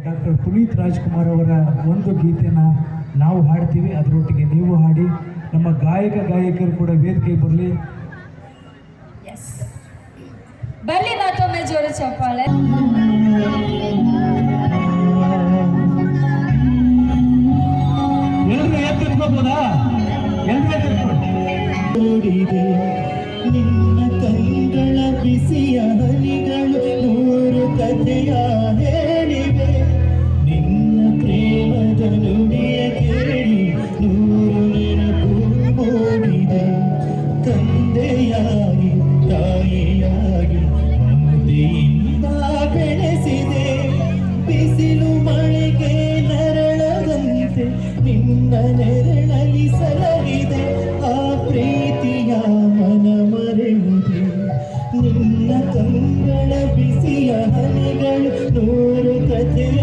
Doctor Puneeth Rajkumar ಅವರ ಒಂದು ಗೀತೆನ ನಾವು ಹಾಡ್ತೀವಿ, ಅದರೊಟ್ಟಿಗೆ ನೀವು ಹಾಡಿ. ನಮ್ಮ ಗಾಯಕರು ಕೂಡ ವೇದಿಕೆ ಬರಲಿ. ಬರಲಿ ಮತ್ತೊಮ್ಮೆ ಜೋರು ಚಪ್ಪಾಳೆ. ಎಲ್ಲರೂ ಎತ್ತಿಟ್ಕೋಬೋದಾ? ನೋಡಿದೆ ನಿನ್ನ ಕಂಗಳ ಬಿಸಿಯ ಹನಿಗಳು ನೂರು ಕಥೆಯ ಹೇಳಿವೆ. ನಿನ್ನ ಪ್ರೇಮದ ನುಡಿಯ ಕೇಳಿ ನೂರು ನೆನಪು ಮೂಡಿದೆ. ತಂದೆಯಾಗಿ ತಾಯಿಯಾಗಿ ಮಮತೆಯಿಂದ ಬೆಳೆಸಿದೆ. ಬಿಸಿಲು ಮಳೆಗೆ ನೆರಳದಂತೆ ನಿನ್ನ ನೆರಳಲಿ ಸಲಹಿದೆ. ಆ ಪ್ರೀತಿಯ ಮನ ಮರೆಯುವುದೇ ನಿನ್ನ ಕಂಗಳ ಬಿಸಿಯ ಹನಿಗಳು